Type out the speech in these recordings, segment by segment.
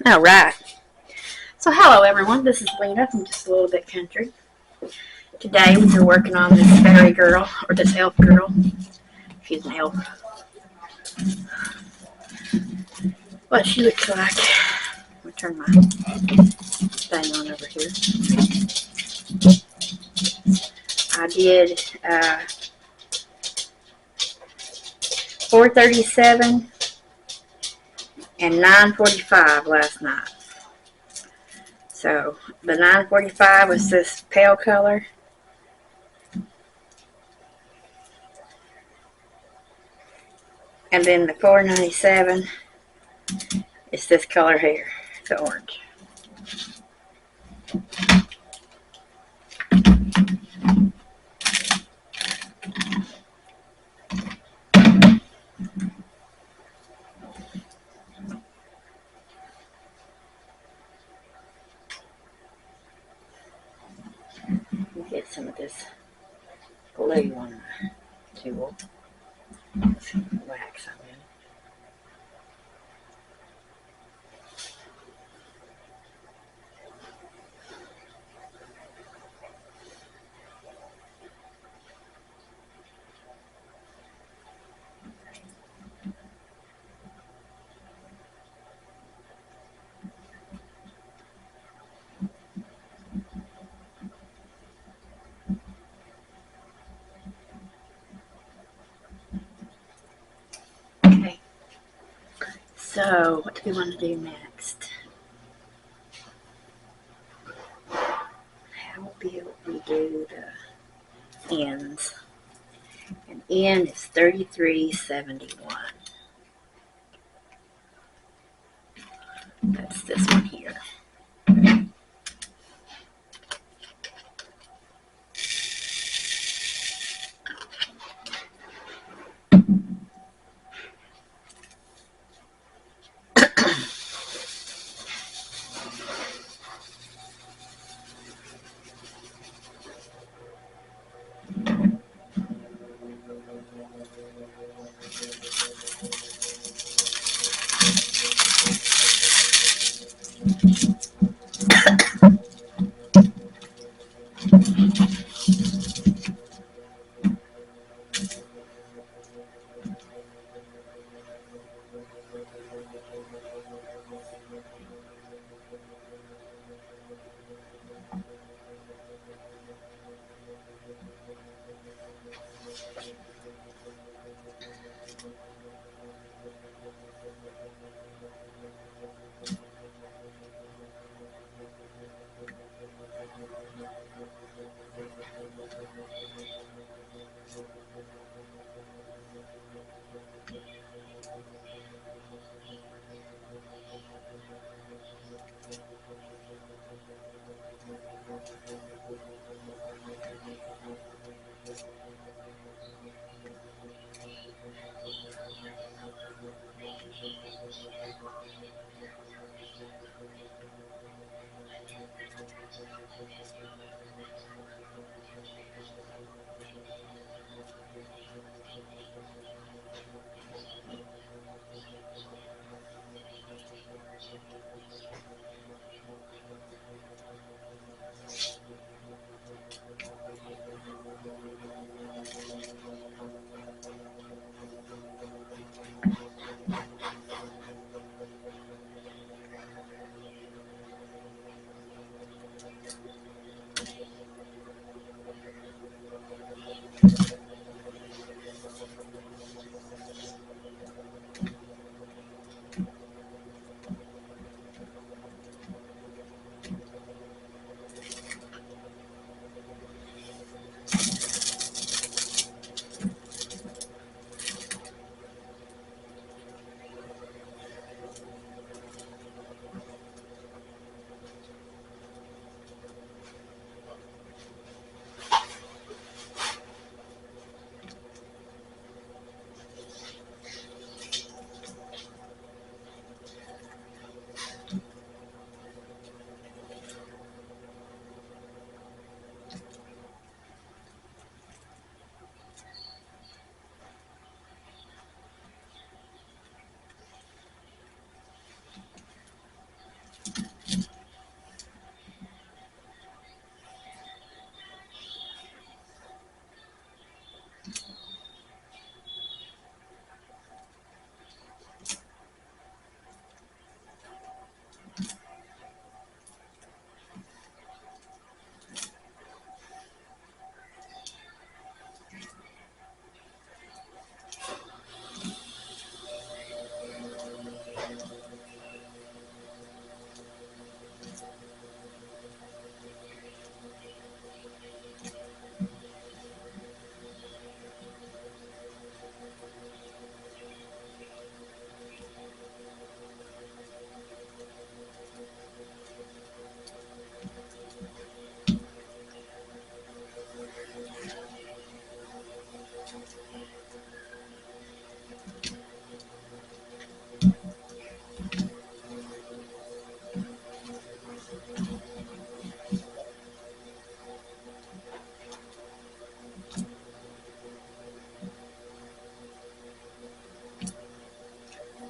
All right. So, hello everyone. This is Lena from Just a Little Bit Country. Today we are working on this fairy girl, or this elf girl. She's an elf. What she looks like. I'm gonna turn my thing on over here. I did 4:37 and 9:45 last night. So the 9:45 was this pale color. And then the 4:97 is this color here, the orange. Let me get some of this glue on the tool. Wax, I mean. Okay. So, what do we want to do next? How will we do the ends? An end is 3371. That's this one here.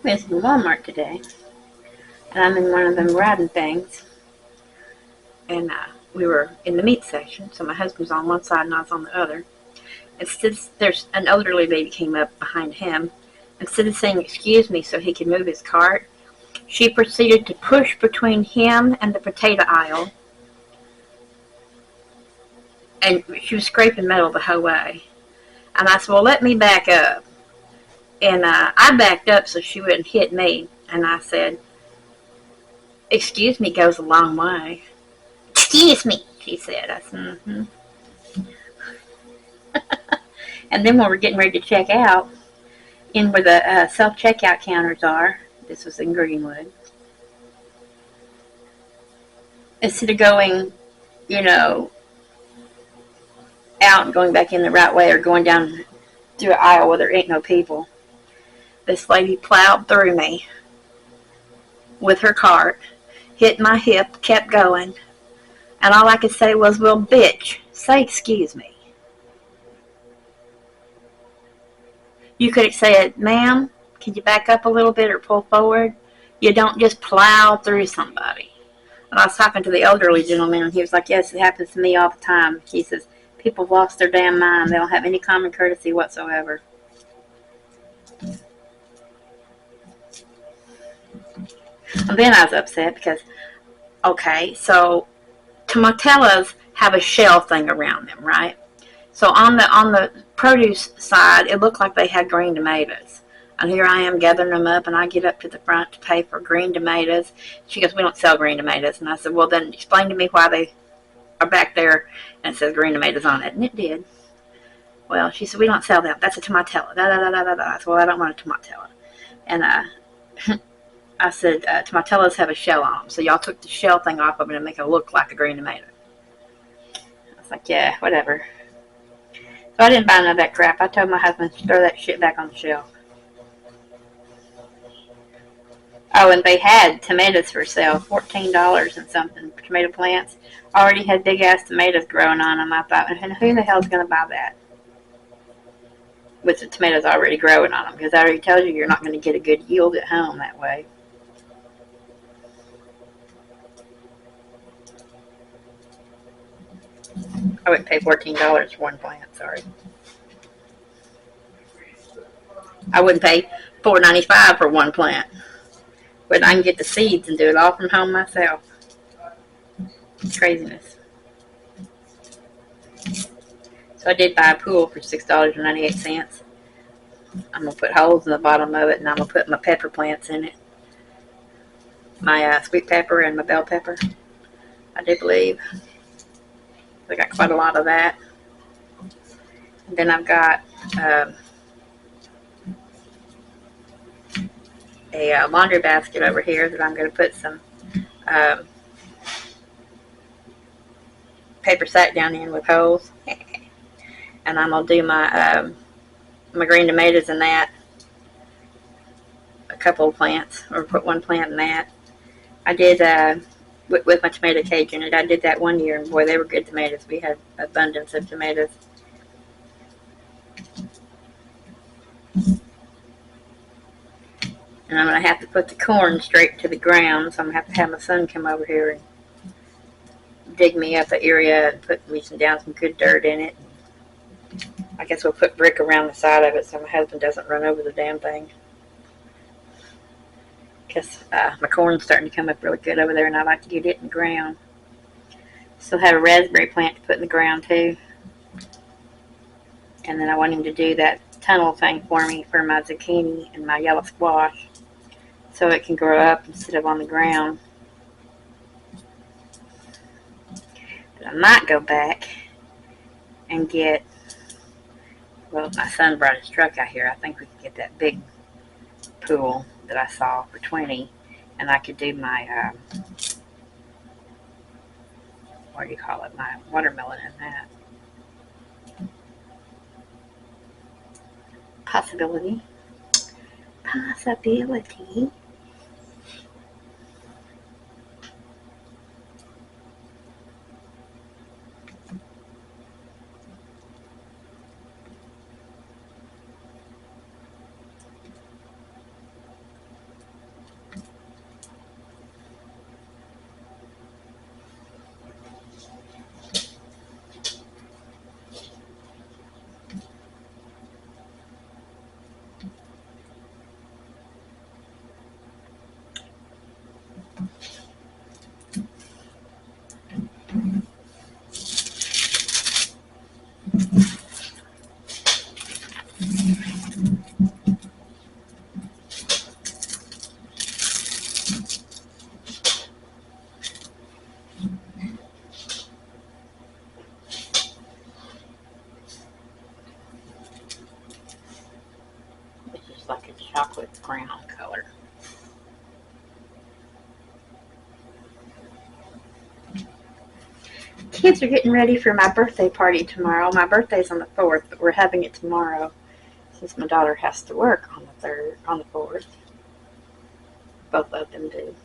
We went to Walmart today, and I'm in one of them riding things, and we were in the meat section, so my husband was on one side and I was on the other. Instead, there's an elderly lady came up behind him. Instead of saying excuse me so he could move his cart, she proceeded to push between him and the potato aisle, and she was scraping metal the whole way. And I said, well, let me back up. And I backed up so she wouldn't hit me. And I said, excuse me goes a long way. Excuse me, she said. I said, mm-hmm. And then when we're getting ready to check out, in where the self-checkout counters are, this was in Greenwood, instead of going, out and going back in the right way or going down through an aisle where there ain't no people, this lady plowed through me with her cart, hit my hip, kept going, and all I could say was, well, bitch, say excuse me. You could have said, ma'am, can you back up a little bit or pull forward? You don't just plow through somebody. And I was talking to the elderly gentleman, and he was like, yes, it happens to me all the time. He says, people have lost their damn mind. They don't have any common courtesy whatsoever. And then I was upset because, okay, so tomatellas have a shell thing around them, right? So on the produce side, it looked like they had green tomatoes. And here I am gathering them up, and I get up to the front to pay for green tomatoes. She goes, we don't sell green tomatoes. And I said, well, then explain to me why they are back there and it says green tomatoes on it. And it did. Well, she said, we don't sell that. That's a tomatella. I said, well, I don't want a tomatella. And I said, tomatellas have a shell on them. So y'all took the shell thing off of it and make it look like a green tomato. I was like, yeah, whatever. So I didn't buy none of that crap. I told my husband to throw that shit back on the shelf. Oh, and they had tomatoes for sale, $14 and something, tomato plants. Already had big-ass tomatoes growing on them. I thought, who the hell's going to buy that? With the tomatoes already growing on them, because I already told you you're not going to get a good yield at home that way. I wouldn't pay $14 for one plant, sorry. I wouldn't pay $4.95 for one plant. But I can get the seeds and do it all from home myself. It's craziness. So I did buy a pool for $6.98. I'm going to put holes in the bottom of it, and I'm going to put my pepper plants in it. My sweet pepper and my bell pepper, I do believe. I got quite a lot of that. And then I've got a laundry basket over here that I'm going to put some paper sack down in with holes. And I'm going to do my my green tomatoes in that. A couple of plants, or put one plant in that. I did with my tomato cage in it. I did that one year, and boy, they were good tomatoes. We had abundance of tomatoes. And I'm going to have to put the corn straight to the ground, so I'm going to have my son come over here and dig me up an area and put me down some good dirt in it. I guess we'll put brick around the side of it so my husband doesn't run over the damn thing. Because my corn's starting to come up really good over there, and I like to get it in the ground. Still have a raspberry plant to put in the ground too. And then I want him to do that tunnel thing for me for my zucchini and my yellow squash. so it can grow up instead of on the ground. But I might go back and get, well, my son brought his truck out here. I think we could get that big pool that I saw for 20, and I could do my, what do you call it, my watermelon in that. Possibility. Possibility. It's just like a chocolate brown color. Kids are getting ready for my birthday party tomorrow. My birthday's on the 4th, but we're having it tomorrow since my daughter has to work on the 4th. Both of them do.